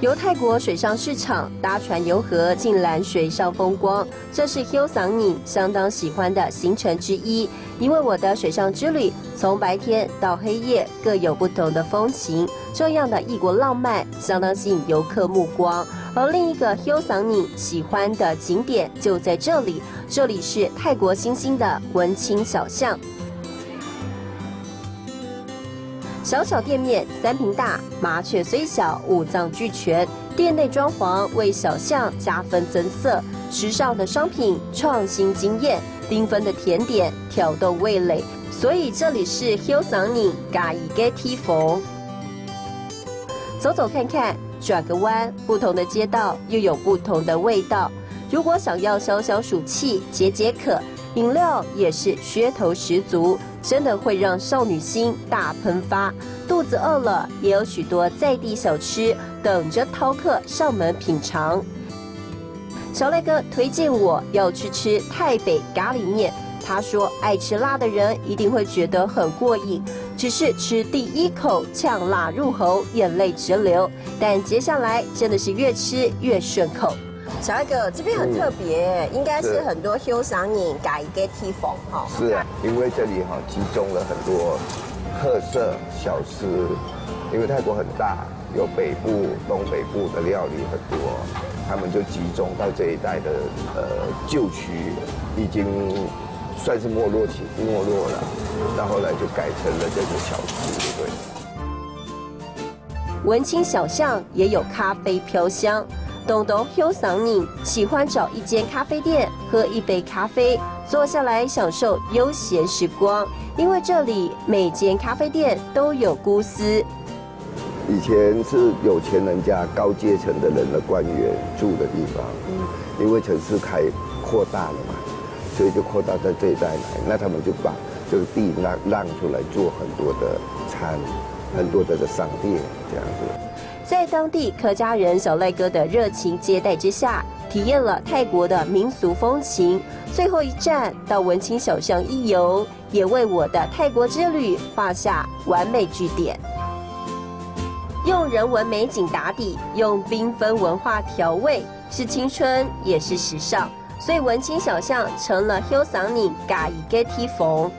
由泰国水上市场搭船游河进蓝水上风光，这是 Hieu Sang Ning 相当喜欢的行程之一。因为我的水上之旅从白天到黑夜各有不同的风情，这样的异国浪漫相当吸引游客目光。而另一个 Hieu Sang Ning 喜欢的景点就在这里，这里是泰国新兴的文青小巷。小小店面3坪大，麻雀虽小，五脏俱全。店内装潢为小巷加分增色，时尚的商品，创新惊艳，缤纷的甜点挑动味蕾。所以这里是 Hieu Sang Ning Gai Geti Phong。走走看看，转个弯，不同的街道又有不同的味道。如果想要消消暑气、解解渴，饮料也是噱头十足。真的会让少女心大喷发，肚子饿了也有许多在地小吃等着饕客上门品尝。小赖哥推荐我要去吃泰北咖喱面，他说爱吃辣的人一定会觉得很过瘾，只是吃第一口呛辣入喉，眼泪直流，但接下来真的是越吃越顺口。小赖哥，这边很特别，应该是很多 Hieu Sang Ning Gai Geti Phong 哈。是啊，因为这里集中了很多特色小吃，因为泰国很大，有北部、东北部的料理很多，他们就集中到这一带的旧区，已经算是没落了，到后来就改成了这个小吃，对。文青小巷也有咖啡飘香。东东 Hieu Sang Ning 喜欢找一间咖啡店喝一杯咖啡，坐下来享受悠闲时光。因为这里每间咖啡店都有姑司。以前是有钱人家、高阶层的人的官员住的地方，因为城市扩大了嘛，所以就扩大在这一带来。那他们就把这个地让出来做很多的餐，很多的商店这样子。在当地客家人小赖哥的热情接待之下，体验了泰国的民俗风情。最后一站到文青小巷一游，也为我的泰国之旅画下完美句点。用人文美景打底，用缤纷文化调味，是青春也是时尚。所以文青小巷成了 Hieu Sang Ning Gai Geti Phong。